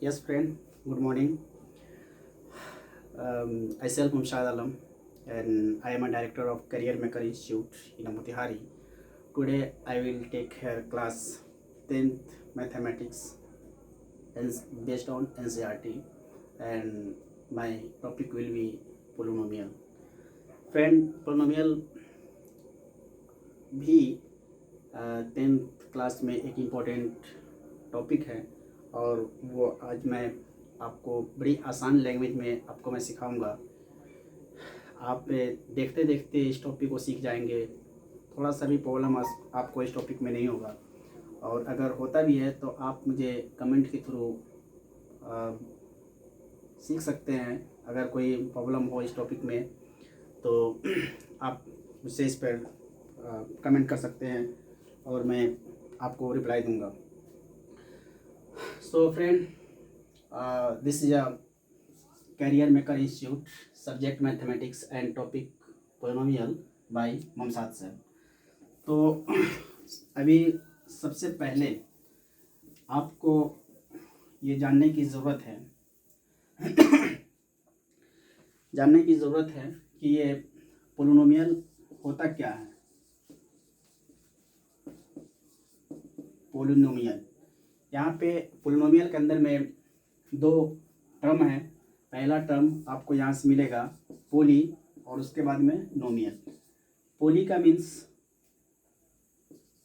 Yes, friend. Good morning. I self Mumshad Alam, and I am a director of Career Maker Institute in Motihari. Today, I will take her class 10th mathematics based on NCERT, and my topic will be polynomial. Friend, polynomial भी 10th class में एक important topic है और वो आज मैं आपको बड़ी आसान लैंग्वेज में आपको मैं सिखाऊंगा। आप देखते देखते इस टॉपिक को सीख जाएंगे। थोड़ा सा भी प्रॉब्लम आपको इस टॉपिक में नहीं होगा, और अगर होता भी है तो आप मुझे कमेंट के थ्रू सीख सकते हैं। अगर कोई प्रॉब्लम हो इस टॉपिक में तो आप मुझसे इस पर कमेंट कर सकते हैं और मैं आपको रिप्लाई दूंगा। So friend, this is a career maker institute, subject mathematics and topic polynomial by ममसाद सर। तो अभी सबसे पहले आपको ये जानने की ज़रूरत है कि ये पोलिनोमियल होता क्या है। पोलिनोमियल, यहाँ पे पोलिनोमियल के अंदर में दो टर्म है। पहला टर्म आपको यहाँ से मिलेगा पोली, और उसके बाद में नोमियल। पोली का मीन्स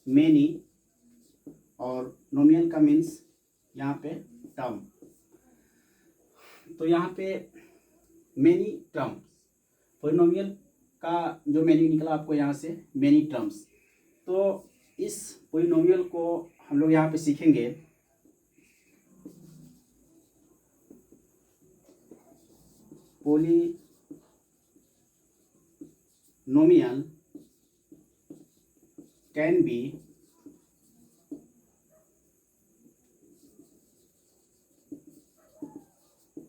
मेनी, और नोमियल का मीन्स यहाँ पे टर्म। तो यहाँ पे मेनी टर्म्स, पोलिनोमियल का जो मेनी निकला आपको यहाँ से मेनी टर्म्स। तो इस पोलिनोमियल को हम लोग यहाँ पे सीखेंगे। Polynomial can be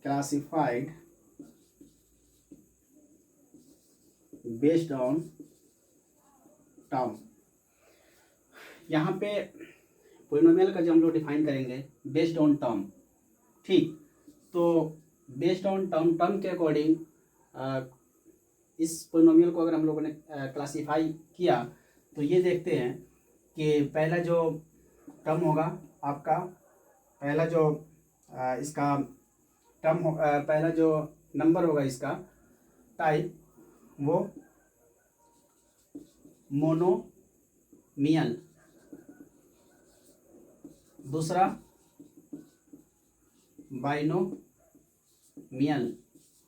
classified based on term। यहाँ पे पोलिनोमियल का जो हम लोग डिफाइन करेंगे बेस्ड ऑन टर्म। ठीक, तो बेस्ड ऑन टर्म के अकॉर्डिंग इस पोलिनोमियल को अगर हम लोगों ने क्लासीफाई किया तो ये देखते हैं कि पहला जो टर्म होगा आपका, पहला जो इसका टर्म पहला जो नंबर होगा इसका टाइप, वो मोनोमियल। दूसरा बाइनोमियल,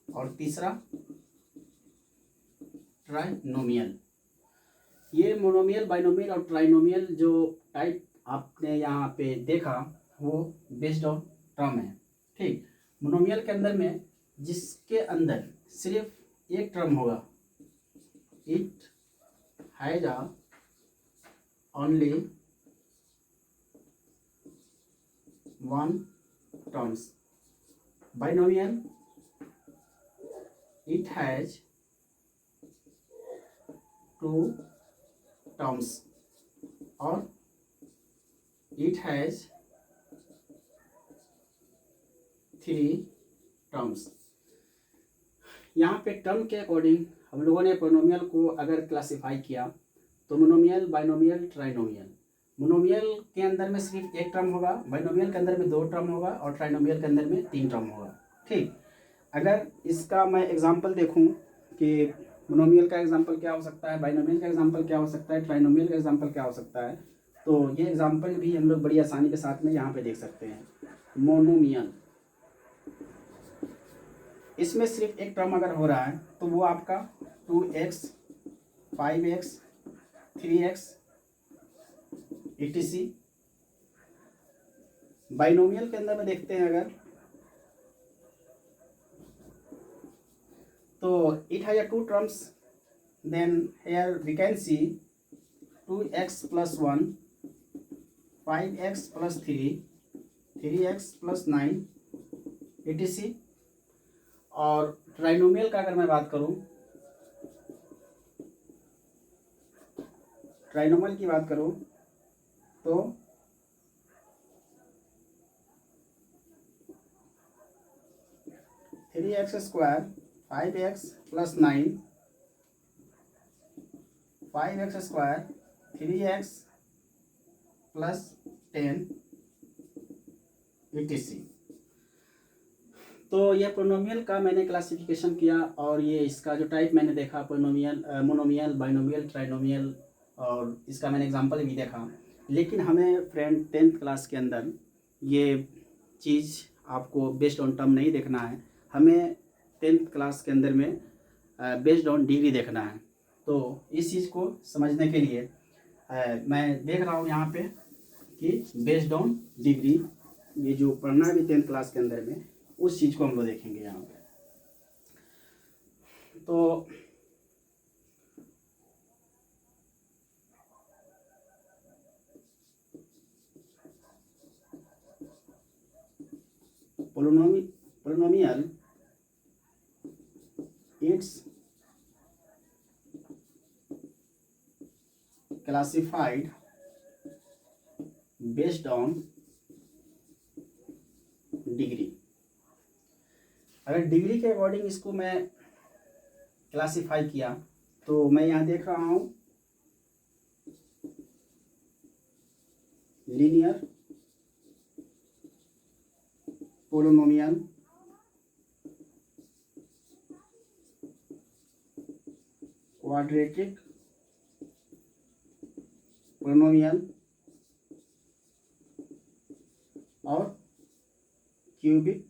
और तीसरा ट्राइनोमियल। ये मोनोमियल, बाइनोमियल और ट्राइनोमियल जो टाइप आपने यहाँ पे देखा वो बेस्ड ऑन टर्म है। ठीक, मोनोमियल के अंदर में जिसके अंदर सिर्फ एक टर्म होगा, it has only one terms. Binomial, it has two terms, और इट हैज थ्री टर्म्स। यहाँ पे टर्म के अकॉर्डिंग हम लोगों ने पोलिनोमियल को अगर क्लासिफाई किया तो मोनोमियल, बाइनोमियल, ट्राइनोमियल। मोनोमियल के अंदर में सिर्फ एक टर्म होगा, बाइनोमियल के अंदर में दो टर्म होगा, और ट्राइनोमियल के अंदर में तीन टर्म होगा। ठीक, अगर इसका मैं एग्जांपल देखूं कि मोनोमियल का एग्जांपल क्या हो सकता है, बाइनोमियल का एग्जांपल क्या हो सकता है, ट्राइनोमियल का एग्जांपल क्या हो सकता है, तो ये एग्जांपल भी हम लोग बड़ी आसानी के साथ में यहाँ पे देख सकते हैं। मोनोमियल, इसमें सिर्फ एक टर्म अगर हो रहा है तो वो आपका 2x, 5x, 3x etc। Binomial के अंदर में देखते हैं अगर, तो it has two terms, then here we can see 2x plus 1, 5x plus 3, 3x plus 9 etc। और ट्राइनोमियल का अगर मैं बात करूं, ट्राइनोमियल की बात करूं तो 3x square 5x plus 9, 5x square 3x plus 10 etc। तो ये पोलिनोमियल का मैंने क्लासिफिकेशन किया और ये इसका जो टाइप मैंने देखा पोलिनोमियल, मोनोमियल, बाइनोमियल, ट्राइनोमियल, और इसका मैंने एग्जांपल भी देखा। लेकिन हमें फ्रेंड 10th क्लास के अंदर ये चीज़ आपको बेस्ड ऑन टर्म नहीं देखना है, हमें 10th क्लास के अंदर में बेस्ड ऑन डिग्री देखना है। तो इस चीज़ को समझने के लिए मैं देख रहा हूँ यहाँ पे कि बेस्ड ऑन डिग्री, ये जो पढ़ना है भी 10th क्लास के अंदर में, उस चीज़ को हम लोग देखेंगे यहाँ पे। तो polynomial it's classified based on degree. अगर डिग्री के अकॉर्डिंग इसको मैं क्लासिफाई किया तो मैं यहाँ देख रहा हूँ लीनियर पोलिनोमियल, क्वाड्रेटिक पोलिनोमियल और क्यूबिक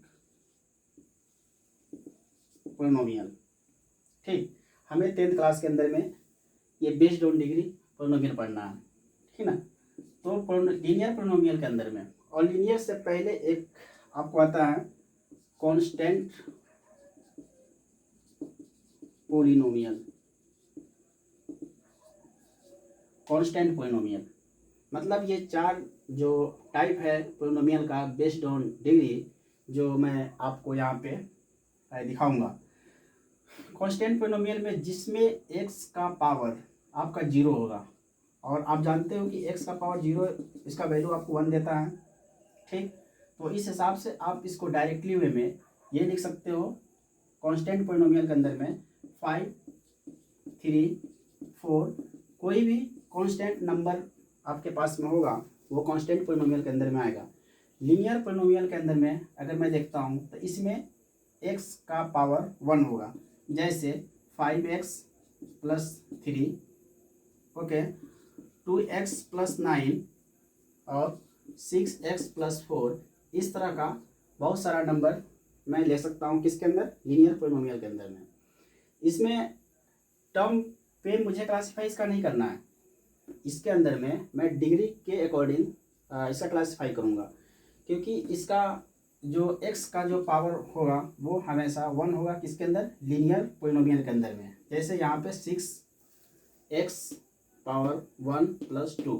पोलिनोमियल। ठीक, हमें 10th क्लास के अंदर में ये बेस्ड ऑन डिग्री पोलिनोमियल पढ़ना है, ठीक ना। तो लीनियर पोलिनोमियल के अंदर में, और लीनियर से पहले एक आपको आता है कांस्टेंट पोलिनोमियल। कांस्टेंट पोलिनोमियल मतलब ये 4 जो टाइप है पोलिनोमियल का बेस्ड ऑन डिग्री, जो मैं आपको यहाँ पे दिखाऊंगा। कांस्टेंट पोलिनोमियल में जिसमें x का पावर आपका 0 होगा, और आप जानते हो कि x का पावर 0 इसका वैल्यू आपको 1 देता है। ठीक, तो इस हिसाब से आप इसको डायरेक्टली वे में ये लिख सकते हो कांस्टेंट पोलिनोमियल के अंदर में 5, 3, 4 कोई भी कांस्टेंट नंबर आपके पास में होगा वो कांस्टेंट पोलिनोमियल के अंदर में आएगा। लीनियर पोलिनोमियल के अंदर में अगर मैं देखता हूँ तो इसमें x का पावर 1 होगा, जैसे 5x plus 3, okay, 2x plus 9 और 6x प्लस 4। इस तरह का बहुत सारा नंबर मैं ले सकता हूँ किसके अंदर, लीनियर पोलिनोमियल के अंदर में। इसमें टर्म पे मुझे क्लासीफाई इसका नहीं करना है, इसके अंदर में मैं डिग्री के अकॉर्डिंग इसका क्लासीफाई करूँगा, क्योंकि इसका जो x का जो पावर होगा वो हमेशा 1 होगा किसके अंदर, लीनियर पोलिनोमियल के अंदर में। जैसे यहाँ पे 6x पावर 1 प्लस 2,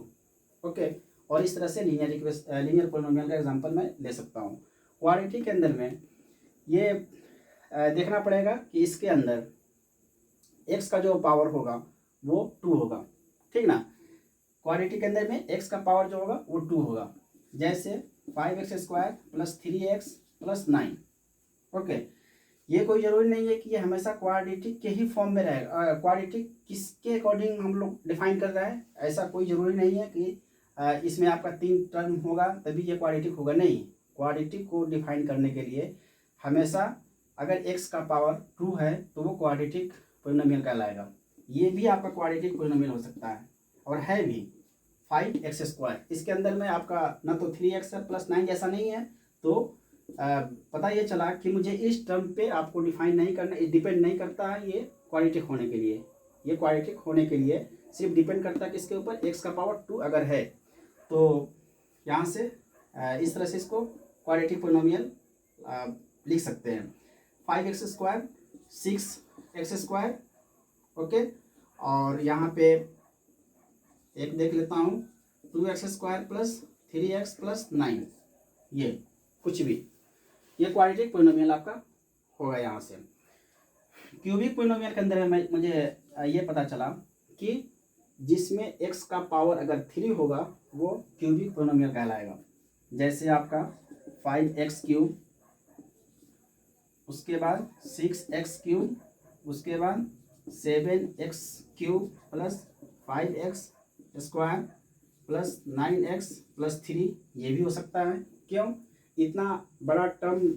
ओके, और इस तरह से लीनियर पोलिनोमियल का एग्जांपल मैं ले सकता हूँ। क्वाड्रेटिक के अंदर में ये देखना पड़ेगा कि इसके अंदर x का जो पावर होगा वो 2 होगा, ठीक ना। क्वाड्रेटिक के अंदर में x का पावर जो होगा वो 2 होगा, जैसे 5x square plus 3x plus 9, okay. ये कोई ज़रूरी नहीं है कि ये हमेशा क्वाड्रेटिक के ही फॉर्म में रहेगा। क्वाड्रेटिक किसके अकॉर्डिंग हम लोग डिफाइन कर रहे हैं, ऐसा कोई ज़रूरी नहीं है कि इसमें आपका 3 टर्म होगा तभी ये क्वाड्रेटिक होगा, नहीं। क्वाड्रेटिक को डिफाइन करने के लिए हमेशा अगर x का पावर 2 है तो वो क्वाड्रेटिक पोलिनोमियल कहलाएगा। ये भी आपका क्वाड्रेटिक पोलिनोमियल हो सकता है, और है भी 5x स्क्वायर। इसके अंदर में आपका ना तो 3x है प्लस 9 जैसा नहीं है, तो पता ये चला कि मुझे इस टर्म पे आपको डिफाइन नहीं करना, डिपेंड नहीं करता है ये क्वाड्रेटिक होने के लिए। ये क्वाड्रेटिक होने के लिए सिर्फ डिपेंड करता है किसके ऊपर, x का पावर 2 अगर है तो यहाँ से इस तरह से इसको क्वाड्रेटिक पोलिनोमियल लिख सकते हैं। 5x square 6x square, okay, और यहाँ पे एक देख लेता हूँ 2x square plus 3x plus 9, ये कुछ भी, ये क्वाड्रेटिक पोलिनोमियल आपका होगा। यहाँ से क्यूबिक पोलिनोमियल के अंदर में मुझे ये पता चला कि जिसमें x का पावर अगर 3 होगा वो क्यूबिक पोलिनोमियल कहलाएगा। जैसे आपका 5x क्यूब उसके बाद 6x³ उसके बाद 7x³ plus 5x² plus 9x+3 ये भी हो सकता है। क्यों? इतना बड़ा टर्म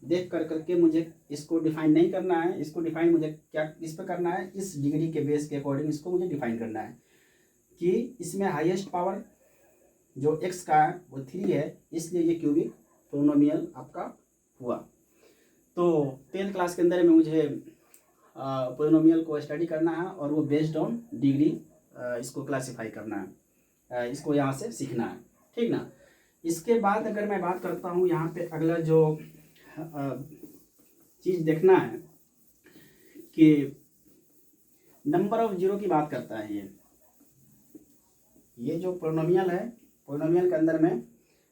देख कर करके मुझे इसको डिफाइन नहीं करना है, इसको डिफाइन मुझे क्या इस पर करना है, इस डिग्री के बेस के अकॉर्डिंग इसको मुझे डिफाइन करना है कि इसमें हाईएस्ट पावर जो x का है वो 3 है, इसलिए ये क्यूबिक पोलिनोमियल आपका हुआ। तो 10th क्लास के अंदर में मुझे पोलिनोमियल को स्टडी करना है और वो बेस्ड ऑन डिग्री इसको क्लासिफाई करना है, इसको यहाँ से सीखना है, ठीक ना। इसके बाद अगर मैं बात करता हूँ यहाँ पे अगला जो चीज़ देखना है कि नंबर ऑफ जीरो की बात करता है। ये जो पोलिनोमियल है, पोलिनोमियल के अंदर में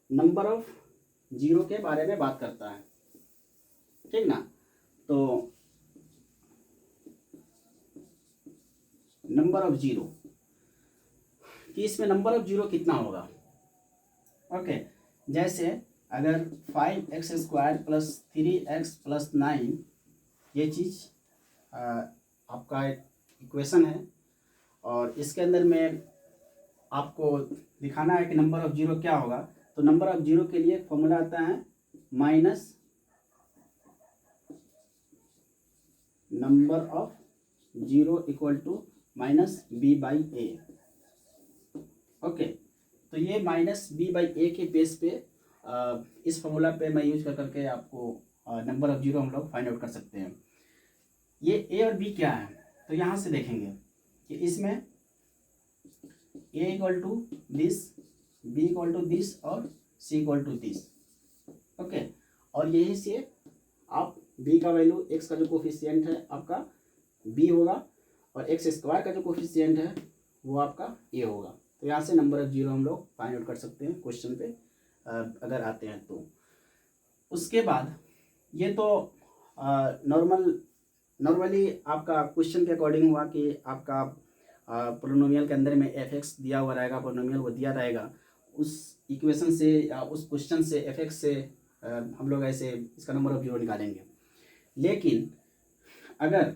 नंबर ऑफ जीरो के बारे में बात करता है, ठीक ना। तो नंबर ऑफ जीरो कि इसमें नंबर ऑफ जीरो कितना होगा। ओके, जैसे अगर 5x² प्लस 3x+ 9 ये चीज़ आपका एक इक्वेशन है और इसके अंदर में आपको दिखाना है कि नंबर ऑफ जीरो क्या होगा। तो नंबर ऑफ जीरो के लिए फॉर्मूला आता है minus number of zero equal to -b/a। Okay, तो ये -b/a के बेस पे इस फॉर्मूला पे मैं यूज कर करके आपको नंबर ऑफ जीरो हम लोग फाइंड आउट कर सकते हैं। ये a और b क्या है, तो यहाँ से देखेंगे कि इसमें a equal to this, b equal to this और c equal to this. Okay, और यही से आप b का वैल्यू x का जो कोफिशिएंट है आपका b होगा और x² का जो कोफिशिएंट है वो आपका a होगा। तो यहाँ से नंबर ऑफ जीरो हम लोग फाइंड आउट कर सकते हैं क्वेश्चन पे अगर आते हैं तो। उसके बाद ये तो नॉर्मली आपका क्वेश्चन के अकॉर्डिंग हुआ कि आपका पोलिनोमियल के अंदर में fx दिया हुआ रहेगा, पोलिनोमियल वो दिया रहेगा, उस इक्वेशन से या उस क्वेश्चन से fx से हम लोग ऐसे इसका नंबर ऑफ जीरो निकालेंगे। लेकिन अगर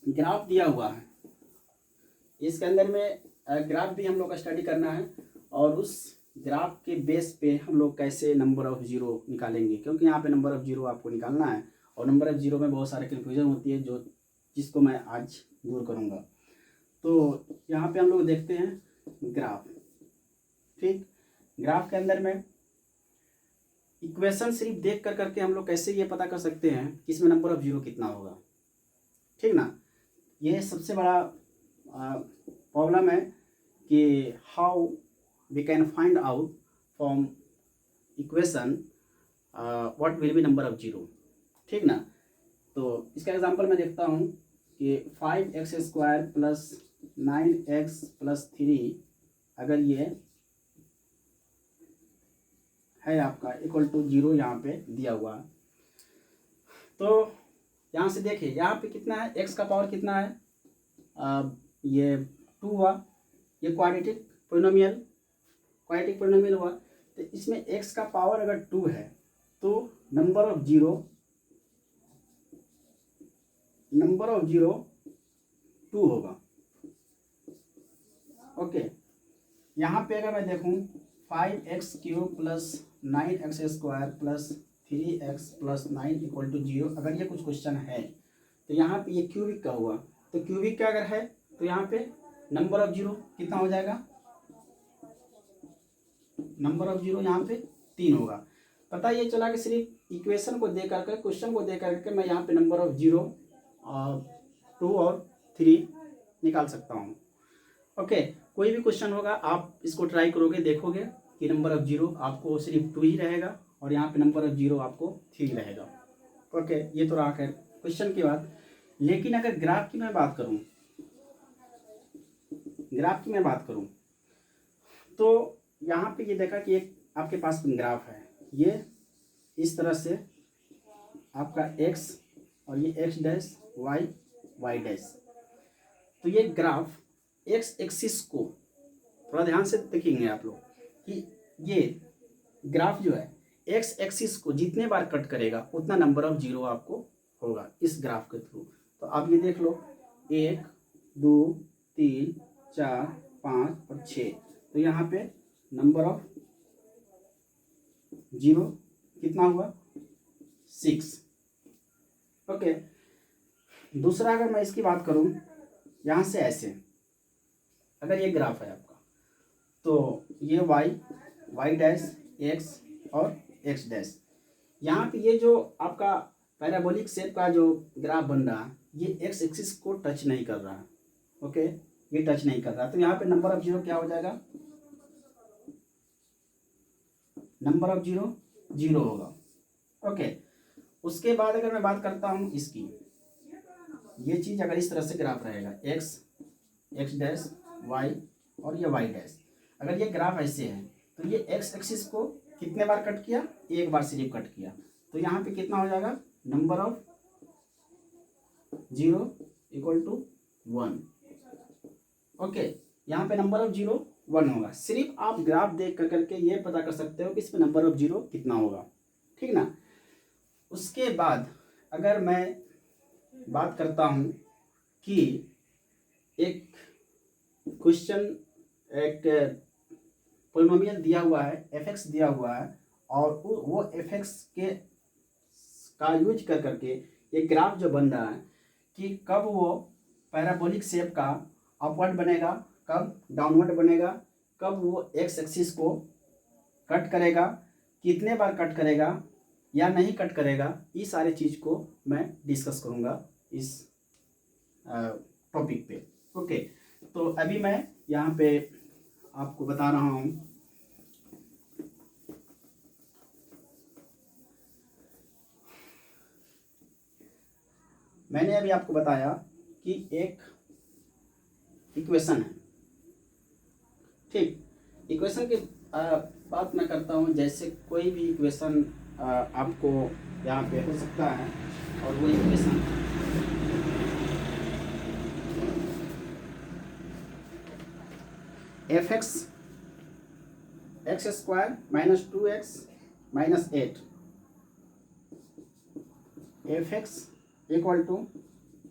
ग्राफ दिया हुआ है, इसके अंदर में ग्राफ भी हम लोग का स्टडी करना है और उस ग्राफ के बेस पे हम लोग कैसे नंबर ऑफ जीरो निकालेंगे, क्योंकि यहाँ पे नंबर ऑफ जीरो आपको निकालना है और नंबर ऑफ जीरो में बहुत सारे कन्फ्यूजन होती है जिसको मैं आज दूर करूँगा। तो यहाँ पे हम लोग देखते हैं ग्राफ, ठीक। ग्राफ के अंदर में इक्वेशन सिर्फ देख कर करके हम लोग कैसे ये पता कर सकते हैं कि इसमें नंबर ऑफ जीरो कितना होगा, ठीक ना। ये सबसे बड़ा प्रॉब्लम है कि how we can find out from equation what will be number of zero, ठीक ना। तो इसका एग्जांपल मैं देखता हूँ कि 5x² प्लस 9x+3 अगर ये है आपका इक्वल टू जीरो यहाँ पे दिया हुआ है, तो यहाँ से देखिए यहाँ पे कितना है, x का पावर कितना है, ये 2 हुआ, ये क्वाड्रेटिक पोलिनोमियल हुआ। तो इसमें x का पावर अगर 2 है तो नंबर ऑफ जीरो 2 होगा। ओके, यहाँ पे अगर मैं देखूँ 5x³ plus 9x² plus 3x+9 equal to 0, अगर ये कुछ क्वेश्चन है तो यहाँ पे ये क्यूबिक का हुआ, तो क्यूबिक का अगर है तो यहाँ पे नंबर ऑफ जीरो कितना हो जाएगा, नंबर ऑफ जीरो यहाँ पे 3 होगा। पता ये चला कि सिर्फ इक्वेशन को दे करके, क्वेश्चन को दे करके मैं यहाँ पे नंबर ऑफ जीरो 2 और 3 निकाल सकता हूँ। ओके, कोई भी क्वेश्चन होगा आप इसको ट्राई करोगे, देखोगे कि नंबर ऑफ जीरो आपको सिर्फ 2 ही रहेगा और यहाँ पे नंबर ऑफ जीरो आपको 3 रहेगा। ओके, ये तो रहा है क्वेश्चन की बात। लेकिन अगर ग्राफ की मैं बात करूँ तो यहाँ पे ये देखा कि एक आपके पास ग्राफ है, ये इस तरह से आपका x और ये x डैश y डैश। तो ये ग्राफ x एक्सिस को थोड़ा ध्यान से देखेंगे आप लोग कि ये ग्राफ जो है x एक्सिस को जितने बार कट करेगा उतना नंबर ऑफ जीरो आपको होगा इस ग्राफ के थ्रू। तो आप ये देख लो 1 2 3 4 5 और 6। तो यहाँ पे नंबर ऑफ जीरो कितना हुआ 6। ओके, दूसरा अगर मैं इसकी बात करूँ यहाँ से ऐसे, अगर ये ग्राफ है आपका तो ये y डैश x और x डैश, यहाँ पे ये जो आपका पैराबोलिक शेप का जो ग्राफ बन रहा है ये x एक्सिस को टच नहीं कर रहा है। ओके, ये टच नहीं कर रहा, तो यहाँ पे नंबर ऑफ जीरो क्या हो जाएगा, नंबर ऑफ जीरो जीरो होगा। ओके, उसके बाद अगर मैं बात करता हूँ इसकी, ये चीज़ अगर इस तरह से ग्राफ रहेगा x डैश y और ये y डैश, अगर ये ग्राफ ऐसे है तो ये x एक्सिस को कितने बार कट किया, एक बार सिर्फ कट किया, तो यहाँ पे कितना हो जाएगा, number of zero equal to 1। Okay, यहाँ पे नंबर ऑफ जीरो 1 होगा। सिर्फ आप ग्राफ देख कर करके ये पता कर सकते हो कि इसमें नंबर ऑफ जीरो कितना होगा, ठीक ना। उसके बाद अगर मैं बात करता हूँ कि एक क्वेश्चन, एक पोलिनोमियल दिया हुआ है, fx दिया हुआ है, और वो fx के का यूज कर करके एक ग्राफ जो बन रहा है कि कब वो पैराबोलिक शेप का अपवर्ड बनेगा, कब डाउनवर्ड बनेगा, कब वो x एक्सिस को कट करेगा, कितने बार कट करेगा या नहीं कट करेगा, इस सारे चीज़ को मैं डिस्कस करूँगा इस टॉपिक पे। ओके, तो अभी मैं यहाँ पे आपको बता रहा हूँ मैंने अभी आपको बताया कि एक इक्वेशन है, ठीक। इक्वेशन की बात मैं करता हूँ, जैसे कोई भी इक्वेशन आपको यहाँ पे हो सकता है, और वो equation fx x² minus 2x minus 8, fx equal to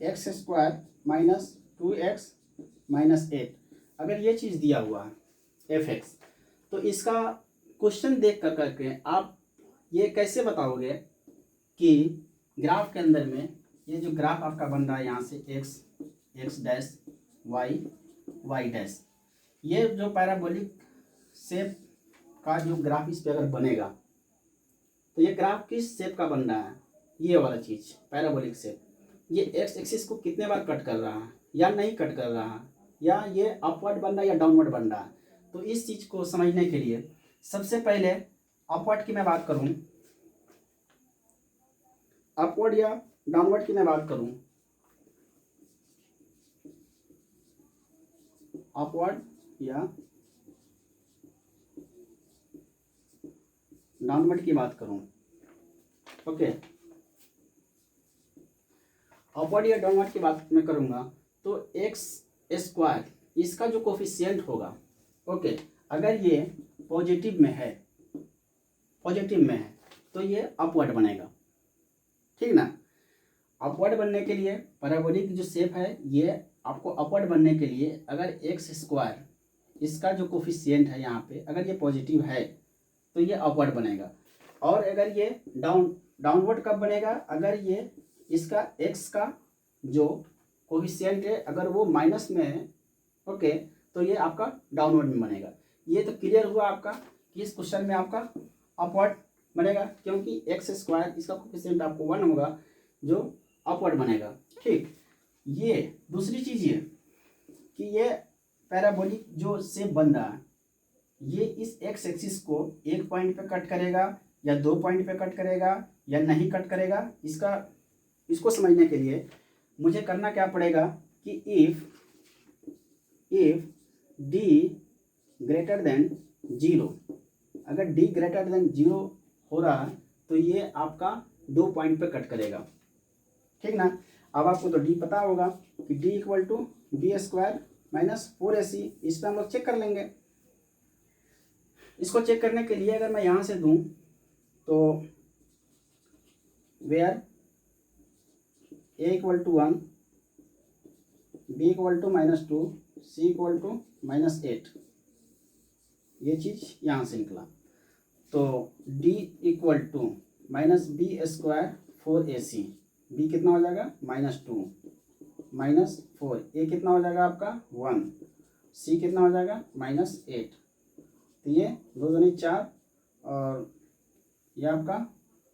x² minus 2x minus 8, अगर ये चीज़ दिया हुआ है fx, तो इसका क्वेश्चन देख कर करके आप ये कैसे बताओगे कि ग्राफ के अंदर में ये जो ग्राफ आपका बन रहा है यहाँ से x डैश y डैश, ये जो पैराबोलिक शेप का जो ग्राफ इस पे अगर बनेगा तो ये ग्राफ किस शेप का बन रहा है, ये वाला चीज़ पैराबोलिक शेप, ये x एक्सिस को कितने बार कट कर रहा है या नहीं कट कर रहा है, या ये अपवर्ड बन रहा है या डाउनवर्ड बन रहा है। तो इस चीज़ को समझने के लिए सबसे पहले अपवर्ड की मैं बात करूं, अपवर्ड या डाउनवर्ड की मैं बात करूं, अपवर्ड या डाउनवर्ड की बात करूं, ओके, अपवर्ड या डाउनवर्ड की बात मैं करूंगा, तो x² इसका जो कोफिशिएंट होगा, ओके, अगर ये पॉजिटिव में है तो ये अपवर्ड बनेगा, ठीक ना। अपवर्ड बनने के लिए पैराबोलिक जो शेप है, ये आपको अपवर्ड बनने के लिए अगर x² इसका जो कोफिशिएंट है यहाँ पे अगर ये पॉजिटिव है तो ये अपवर्ड बनेगा, और अगर ये डाउनवर्ड कब बनेगा, अगर ये इसका x का जो कोफिशिएंट है अगर वो माइनस में है, ओके, तो ये आपका डाउनवर्ड में बनेगा। ये तो क्लियर हुआ आपका कि इस क्वेश्चन में आपका अपवर्ड बनेगा, क्योंकि x² इसका कोफिशिएंट आपको 1 होगा जो अपवर्ड बनेगा, ठीक। ये दूसरी चीज़ ये कि ये पैराबोलिक जो शेप बन रहा है ये इस x एक्सिस को एक पॉइंट पे कट करेगा या 2 पॉइंट पे कट करेगा या नहीं कट करेगा, इसको समझने के लिए मुझे करना क्या पड़ेगा कि इफ d ग्रेटर देन 0, अगर d ग्रेटर देन 0 हो रहा है तो ये आपका 2 पॉइंट पे कट करेगा, ठीक ना। अब आपको तो d पता होगा कि d equal to b² minus 4ac, इस पर हम लोग चेक कर लेंगे। इसको चेक करने के लिए अगर मैं यहाँ से दूँ तो where A equal to 1, B equal to -2, C equal to -8, ये चीज़ यहाँ से निकला। तो D equal to -b² 4ac, B कितना हो जाएगा -2 -4, ए कितना हो जाएगा आपका 1, सी कितना हो जाएगा -8। तो ये 2 दूनी 4 और ये आपका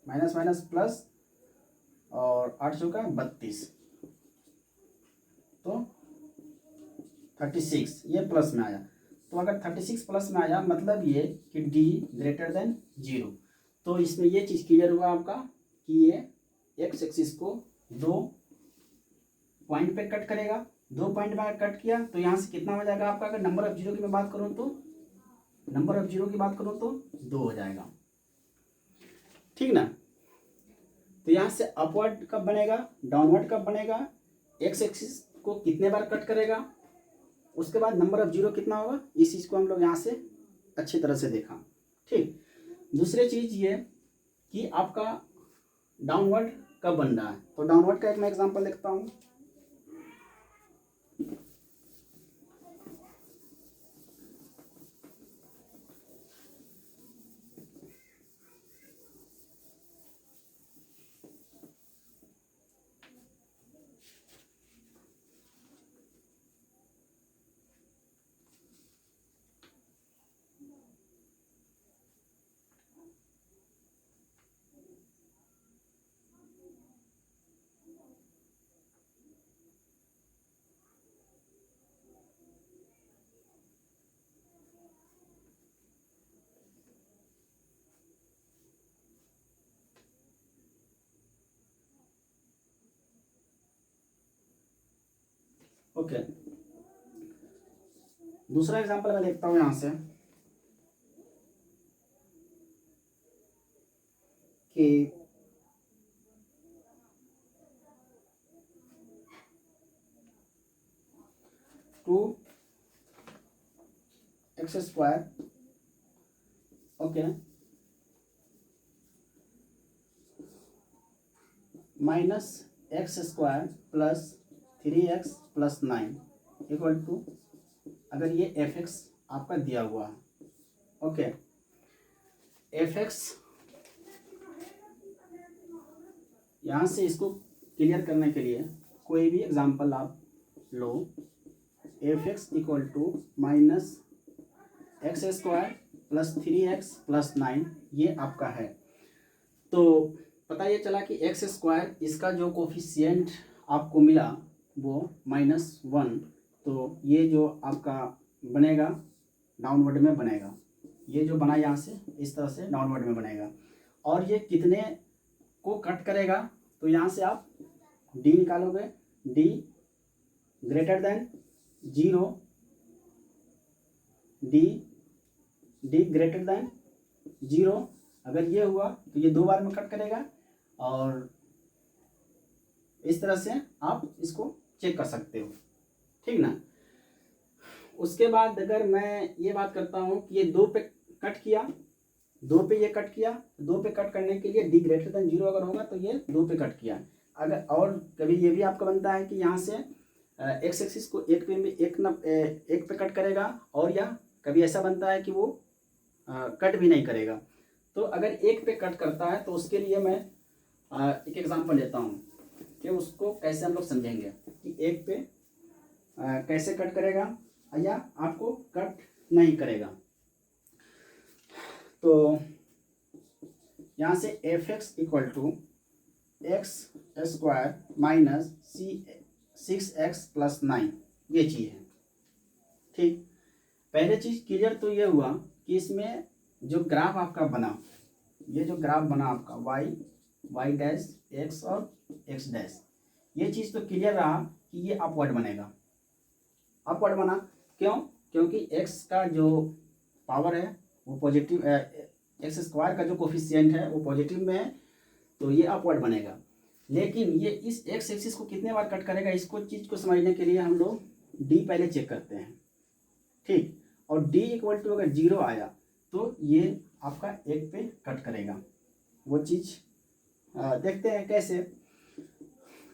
माइनस माइनस प्लस और 8 चौका 32, तो 36 ये प्लस में आया। तो अगर 36 प्लस में आया मतलब ये कि डी ग्रेटर देन 0। तो इसमें ये चीज़ क्लियर हुआ आपका कि ये एक्स एक्सिस को 2 पॉइंट पे कट करेगा। 2 पॉइंट में कट किया तो यहाँ से कितना हो जाएगा आपका, अगर नंबर ऑफ जीरो की मैं बात करूँ तो 2 हो जाएगा, ठीक ना। तो यहाँ से अपवर्ड कब बनेगा, डाउनवर्ड कब बनेगा, एक्स एक्सिस को कितने बार कट करेगा, उसके बाद नंबर ऑफ जीरो कितना होगा, इस चीज़ को हम लोग यहाँ से अच्छी तरह से देखा, ठीक। दूसरी चीज़ ये कि आपका डाउनवर्ड कब बन रहा है। तो डाउनवर्ड का एक मैं एग्जांपल देखता हूँ। ओके, दूसरा एग्जांपल मैं देखता हूँ यहाँ से कि 2x² okay -x² plus 3x plus 9 equal to, अगर ये fx आपका दिया हुआ है, ओके, fx यहाँ से इसको क्लियर करने के लिए कोई भी एग्जांपल आप लो, fx equal to -x² plus 3x plus 9 ये आपका है। तो पता ये चला कि x² इसका जो कोफिशिएंट आपको मिला वो -1, तो ये जो आपका बनेगा डाउनवर्ड में बनेगा, ये जो बना यहाँ से इस तरह से डाउनवर्ड में बनेगा। और ये कितने को कट करेगा, तो यहाँ से आप d निकालोगे, d greater than 0, d greater than 0, अगर ये हुआ तो ये 2 बार में कट करेगा। और इस तरह से आप इसको चेक कर सकते हो, ठीक ना। उसके बाद अगर मैं ये बात करता हूँ कि ये 2 पे कट किया, 2 पे ये कट किया, 2 पे कट करने के लिए d ग्रेटर देन 0 अगर होगा तो ये 2 पे कट किया। अगर और कभी ये भी आपका बनता है कि यहाँ से एक्स एक्सिस को एक पे कट करेगा, और या कभी ऐसा बनता है कि वो कट भी नहीं करेगा। तो अगर एक पे कट करता है तो उसके लिए मैं एक एग्जांपल लेता हूँ कि उसको कैसे हम लोग समझेंगे कि एक पे कैसे कट करेगा या आपको कट नहीं करेगा। तो यहाँ से fx equal to x² minus 6x plus 9 ये चीज़ है, ठीक। पहले चीज़ क्लियर तो ये हुआ कि इसमें जो ग्राफ आपका बना, ये जो ग्राफ बना आपका y डैश x और x डैश, ये चीज़ तो क्लियर रहा कि ये अपवर्ड बनेगा। अपवर्ड बना क्यों, क्योंकि x का जो पावर है वो पॉजिटिव, x² का जो कोफिशिएंट है वो पॉजिटिव में है, तो ये अपवर्ड बनेगा। लेकिन ये इस x एक्सिस को कितने बार कट करेगा, इसको चीज़ को समझने के लिए हम लोग d पहले चेक करते हैं, ठीक। और d इक्वल टू अगर 0 आया तो ये आपका 1 पे कट करेगा। वो चीज़ देखते हैं कैसे।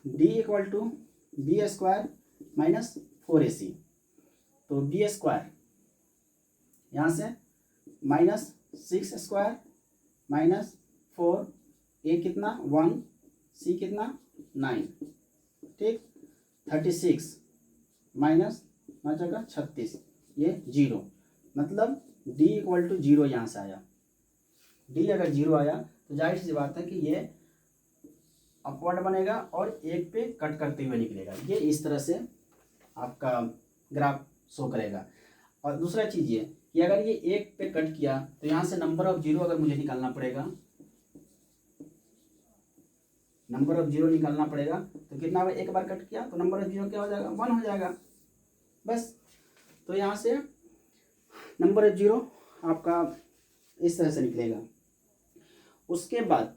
D equal to B square minus 4ac। तो बी स्क्वायर यहाँ से माइनस 6 स्क्वायर माइनस 4, ए कितना 1, सी कितना 9, ठीक। 36 माइनस 36, ये 0, मतलब डी इक्वल टू 0 यहाँ से आया। डी अगर 0 आया तो जाहिर सी बात है कि ये अपवर्ड बनेगा और एक पे कट करते हुए निकलेगा। ये इस तरह से आपका ग्राफ शो करेगा। और दूसरा चीज़ ये कि अगर ये एक पे कट किया तो यहाँ से नंबर ऑफ जीरो अगर मुझे निकालना पड़ेगा, नंबर ऑफ जीरो निकालना पड़ेगा तो कितना होगा, एक बार कट किया तो नंबर ऑफ जीरो क्या हो जाएगा, 1 हो जाएगा बस। तो यहाँ से नंबर ऑफ जीरो आपका इस तरह से निकलेगा। उसके बाद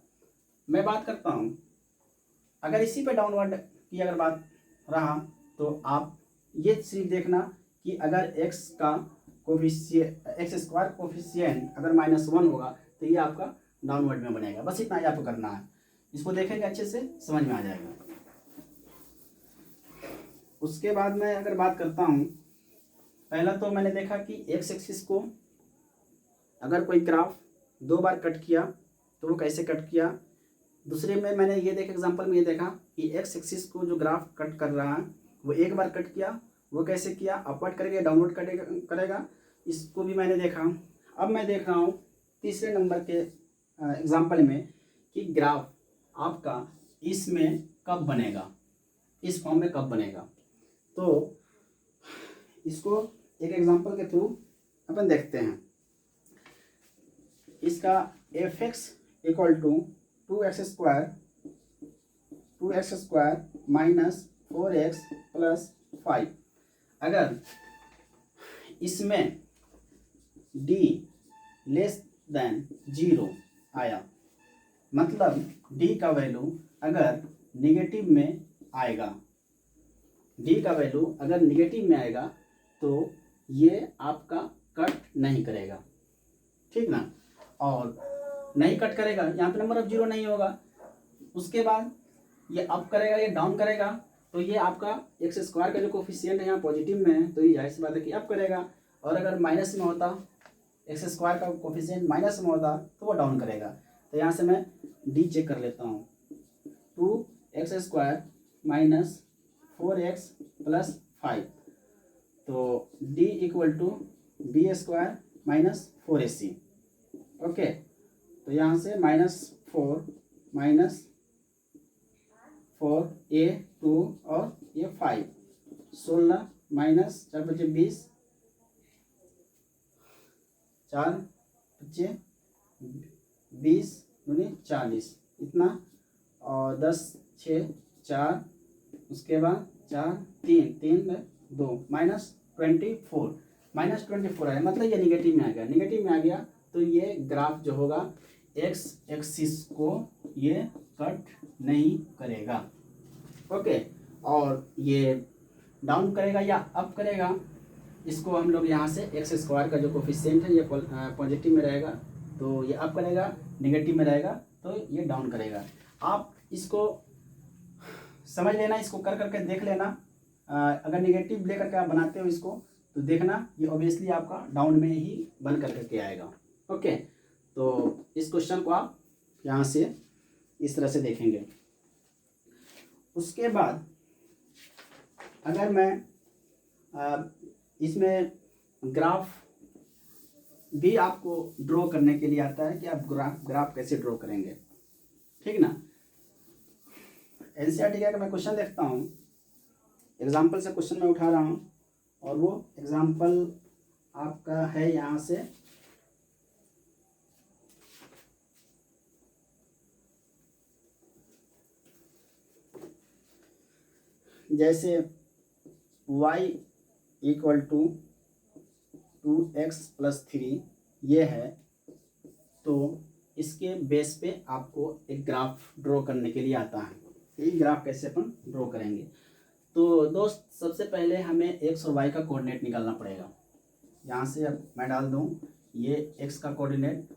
मैं बात करता हूँ, अगर इसी पे डाउनवर्ड की अगर बात रहा तो आप ये सिर्फ देखना कि अगर x का कोफिशिएंट, एक्स स्क्वायर कोफिशिएंट अगर -1 होगा तो ये आपका डाउनवर्ड में बनेगा। बस इतना ही आपको करना है, इसको देखेंगे अच्छे से समझ में आ जाएगा। उसके बाद मैं अगर बात करता हूँ, पहला तो मैंने देखा कि एक्स एक्सिस को अगर कोई ग्राफ 2 बार कट किया तो वो कैसे कट किया। दूसरे में मैंने ये देखा, एग्जांपल में ये देखा कि एक्स एक्सिस को जो ग्राफ कट कर रहा है वो एक बार कट किया, वो कैसे किया, अपवर्ड करेगा या डाउनवर्ड करेगा, इसको भी मैंने देखा। अब मैं देख रहा हूँ तीसरे नंबर के एग्जांपल में कि ग्राफ आपका इसमें कब बनेगा, इस फॉर्म में कब बनेगा। तो इसको एक एग्जांपल के थ्रू अपन देखते हैं। इसका F X equal to 2x square minus 4x plus 5। अगर इसमें d लेस देन 0 आया, मतलब d का वैल्यू अगर निगेटिव में आएगा, d का वैल्यू अगर निगेटिव में आएगा तो ये आपका कट नहीं करेगा, ठीक ना। और नहीं कट करेगा, यहाँ पे नंबर ऑफ जीरो नहीं होगा। उसके बाद ये अप करेगा, ये डाउन करेगा, तो ये आपका एक्स स्क्वायर का जो कोफिशिएंट है यहाँ पॉजिटिव में है तो ये जाहिर सी बात है कि अप करेगा। और अगर माइनस में होता, एक्स स्क्वायर का कोफिशिएंट माइनस में होता तो वो डाउन करेगा। तो यहाँ से मैं डी चेक कर लेता हूँ, 2x square minus 4x plus 5। तो D equal to B square minus 4ac। Okay, तो यहाँ से -4 ए 2 और ये 5, 16 माइनस 4 बचे 20, 4 बचे 20 दूनी 40 इतना, और 10 6 4, उसके बाद 4 3 3 2 -24 आया, मतलब ये निगेटिव में आ गया। निगेटिव में आ गया तो ये ग्राफ जो होगा एक्स एक्सिस को ये कट नहीं करेगा। ओके, और ये डाउन करेगा या अप करेगा, इसको हम लोग यहाँ से एक्स स्क्वायर का जो कोफिशिएंट है ये पॉजिटिव में रहेगा तो ये अप करेगा, निगेटिव में रहेगा तो ये डाउन करेगा। आप इसको समझ लेना, इसको कर करके देख लेना। अगर निगेटिव लेकर के आप बनाते हो इसको तो देखना ये ऑब्वियसली आपका डाउन में ही बन कर के आएगा। ओके, तो इस क्वेश्चन को आप यहाँ से इस तरह से देखेंगे। उसके बाद अगर मैं इसमें ग्राफ भी आपको ड्रॉ करने के लिए आता है कि आप ग्राफ कैसे ड्रॉ करेंगे, ठीक ना। एनसीईआरटी का मैं क्वेश्चन देखता हूँ, एग्जाम्पल से क्वेश्चन मैं उठा रहा हूँ और वो एग्जाम्पल आपका है यहाँ से जैसे y equal to 2x plus 3 ये है, तो इसके बेस पे आपको एक ग्राफ ड्रॉ करने के लिए आता है। ये ग्राफ कैसे अपन ड्रॉ करेंगे, तो दोस्त सबसे पहले हमें x और y का कोऑर्डिनेट निकालना पड़ेगा। यहाँ से अब मैं डाल दूँ ये x का कोऑर्डिनेट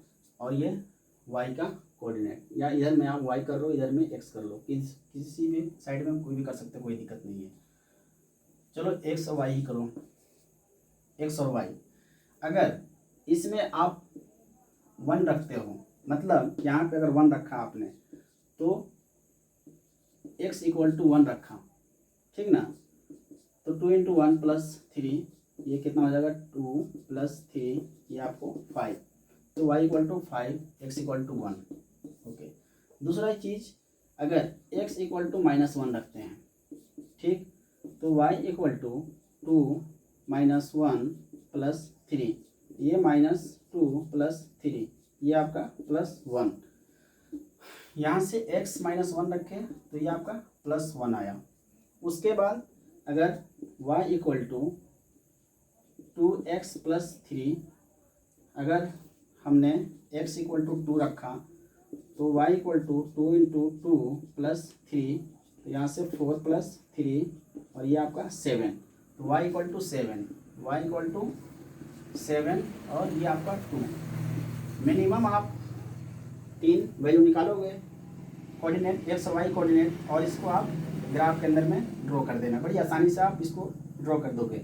और ये y का कोऑर्डिनेट, या इधर में आप वाई कर लो, इधर में एक्स कर लो, किसी भी साइड में कोई भी कर सकते, कोई दिक्कत नहीं है। चलो एक्स और वाई ही करो, एक्स और वाई। अगर इसमें आप 1 रखते हो, मतलब यहाँ पे अगर 1 रखा आपने तो x इक्वल टू 1 रखा, ठीक ना, तो 2 इंटू 1 प्लस 3, ये कितना हो जाएगा 2 प्लस 3, ये आपको 5, तो y equal to 5, x equal to 1। Okay, दूसरा चीज़, अगर x इक्वल टू -1 रखते हैं, ठीक, तो y इक्वल टू 2 -1 प्लस 3, ये -2 प्लस 3, ये आपका +1। यहाँ से x -1 रखें तो ये आपका +1 आया। उसके बाद अगर y equal to 2x plus 3, अगर हमने x इक्वल टू 2 रखा तो y equal to 2 into 2 plus 3, तो यहाँ से 4 प्लस 3 और ये आपका 7, तो y equal to 7, y equal to 7 और ये आपका 2। मिनिमम आप 3 वैल्यू निकालोगे कोऑर्डिनेट, एक्स और वाई कोऑर्डिनेट, और इसको आप ग्राफ के अंदर में ड्रॉ कर देना, बड़ी आसानी से आप इसको ड्रॉ कर दोगे।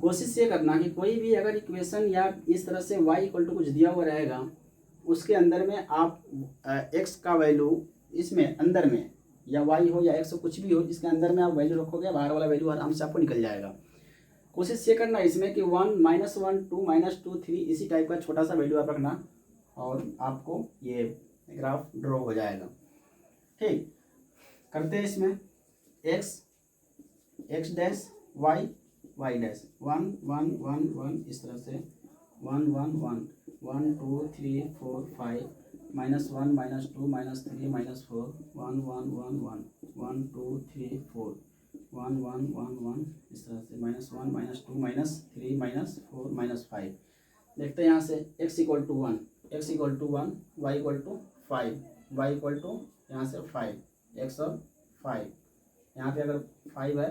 कोशिश ये करना कि कोई भी अगर इक्वेशन या इस तरह से y इक्वल टू कुछ दिया हुआ रहेगा, उसके अंदर में आप x का वैल्यू इसमें अंदर में, या y हो या x हो कुछ भी हो, इसके अंदर में आप वैल्यू रखोगे, बाहर वाला वैल्यू आराम से आपको निकल जाएगा। कोशिश ये करना इसमें कि 1 -1 2 -2 3 इसी टाइप का छोटा सा वैल्यू आप रखना, और आपको ये ग्राफ ड्रॉ हो जाएगा। ठीक, करते हैं इसमें x डैश y डैश 1 1 1 1, इस तरह से 1 1 1 1 2 3 4 5 -1 -2 -3 -4 1 1 1 1 1 2 3 4 1 1 1 1, इस तरह से -1 -2 -3 -4 -5। देखते हैं यहाँ से x equal to 1, x equal to 1, y equal to 5, y equal to यहाँ से 5, x और 5, यहाँ पे अगर 5 है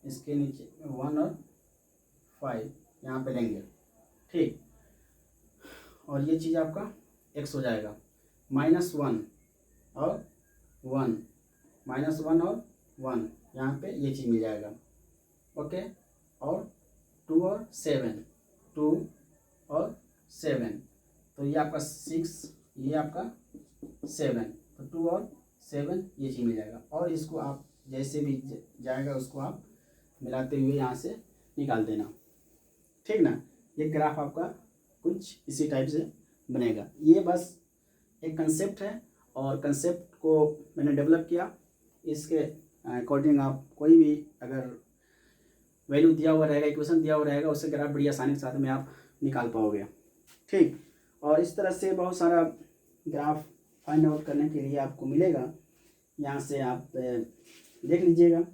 इसके नीचे 1 और 5 यहाँ पे लेंगे। ठीक, और ये चीज़ आपका x हो जाएगा -1 और 1, -1 और 1, यहाँ पे ये चीज़ मिल जाएगा। ओके, और 2 और 7, 2 और 7, तो ये आपका 6, ये आपका 7, तो 2 और 7 ये चीज़ मिल जाएगा। और इसको आप जैसे भी जाएगा उसको आप मिलाते हुए यहाँ से निकाल देना, ठीक ना। ये ग्राफ आपका कुछ इसी टाइप से बनेगा। ये बस एक कंसेप्ट है, और कंसेप्ट को मैंने डेवलप किया, इसके अकॉर्डिंग आप कोई भी अगर वैल्यू दिया हुआ रहेगा, इक्वेशन दिया हुआ रहेगा, उससे ग्राफ बड़ी आसानी के साथ में आप निकाल पाओगे। ठीक, और इस तरह से बहुत सारा ग्राफ फाइंड आउट करने के लिए आपको मिलेगा, यहाँ से आप देख लीजिएगा।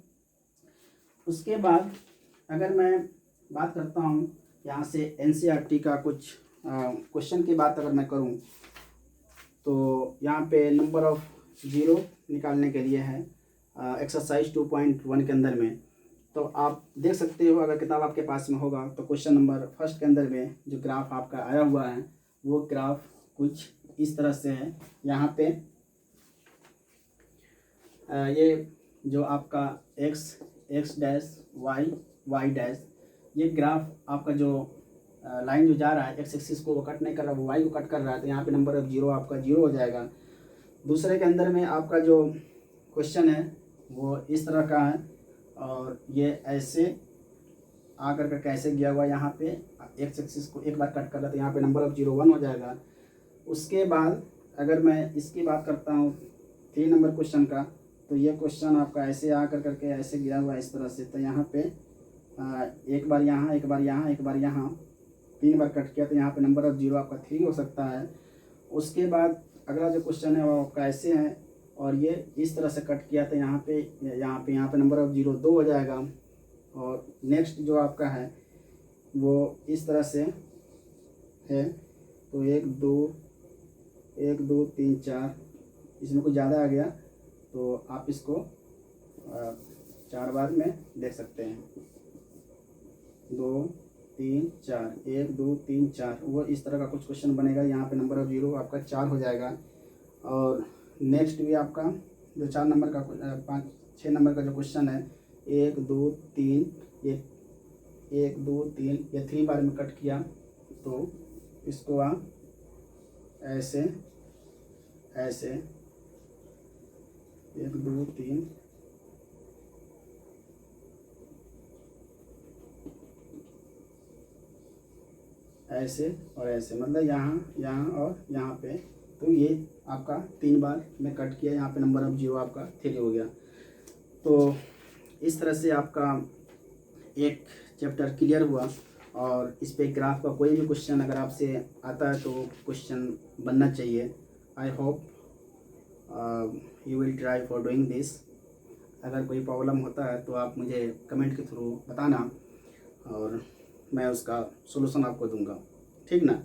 उसके बाद अगर मैं बात करता हूँ यहाँ से एनसीईआरटी का कुछ क्वेश्चन की बात अगर मैं करूँ, तो यहाँ पे नंबर ऑफ जीरो निकालने के लिए है एक्सरसाइज 2.1 के अंदर में। तो आप देख सकते हो, अगर किताब आपके पास में होगा तो क्वेश्चन नंबर 1 के अंदर में जो ग्राफ आपका आया हुआ है वो ग्राफ कुछ इस तरह से है। यहाँ पे ये जो आपका x डैश y डैश, ये ग्राफ आपका जो लाइन जो जा रहा है x एक्सिस को वो कट नहीं कर रहा, वो y को कट कर रहा है, तो यहाँ पे नंबर ऑफ जीरो आपका 0 हो जाएगा। दूसरे के अंदर में आपका जो क्वेश्चन है वो इस तरह का है, और ये ऐसे आकर कर कैसे गया हुआ, यहाँ पे एक्स एक्सिस को एक बार कट कर रहा, तो यहाँ पे नंबर ऑफ 0 1 हो जाएगा। उसके बाद अगर मैं इसकी बात करता हूँ 3 नंबर क्वेश्चन का, तो ये क्वेश्चन आपका ऐसे आकर करके ऐसे गया हुआ इस तरह से, तो यहाँ पे एक बार यहाँ, एक बार यहाँ, एक बार यहाँ, 3 बार कट किया, तो यहाँ पे नंबर ऑफ 0 आपका 3 हो सकता है। उसके बाद अगला जो क्वेश्चन है वो आपका ऐसे है, और ये इस तरह से कट किया, तो यहाँ पे नंबर ऑफ 0 2 हो जाएगा। और नेक्स्ट जो आपका है वो इस तरह से है, तो 1 2 3 4, इसमें कुछ ज़्यादा आ गया तो आप इसको 4 बार में देख सकते हैं, 2 3 4, 1 2 3 4, वो इस तरह का कुछ क्वेश्चन बनेगा। यहाँ पे नंबर ऑफ 0 आपका 4 हो जाएगा। और नेक्स्ट भी आपका जो 4 नंबर का 5-6 नंबर का जो क्वेश्चन है 1 2 3 ये 1 2 3 ये 3 बार में कट किया तो इसको आप ऐसे ऐसे 1 2 3 ऐसे और ऐसे, मतलब यहाँ यहाँ और यहाँ पे। तो ये आपका 3 बार में कट किया, यहाँ पे नंबर ऑफ 0 आपका 3 हो गया। तो इस तरह से आपका एक चैप्टर क्लियर हुआ। और इस पे ग्राफ का कोई भी क्वेश्चन अगर आपसे आता है तो क्वेश्चन बनना चाहिए। I hope you will try for doing this. अगर कोई प्रॉब्लम होता है तो आप मुझे कमेंट के थ्रू बताना और मैं उसका सॉल्यूशन आपको दूंगा, ठीक ना।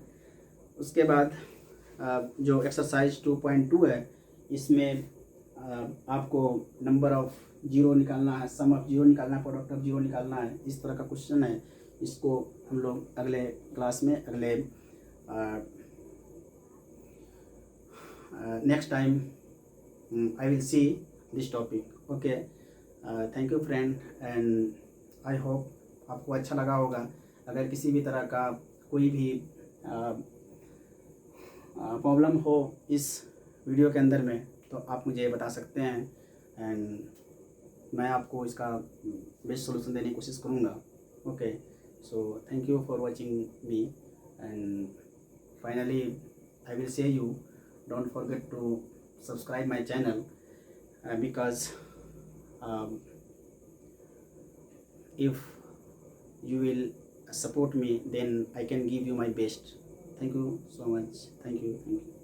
उसके बाद जो एक्सरसाइज 2.2 है इसमें आपको नंबर ऑफ 0 निकालना है, सम ऑफ 0 निकालना है, प्रोडक्ट ऑफ 0 निकालना है। इस तरह का क्वेश्चन है। इसको हम लोग अगले क्लास में अगले next time I will see this topic. Okay, thank you friend and I hope आपको अच्छा लगा होगा। अगर किसी भी तरह का कोई भी प्रॉब्लम हो इस वीडियो के अंदर में तो आप मुझे बता सकते हैं एंड मैं आपको इसका बेस्ट सॉल्यूशन देने की कोशिश करूँगा। Okay, so thank you for watching me and finally I will say you don't forget to subscribe my channel because if you will support me then I can give you my best. Thank you so much. Thank you.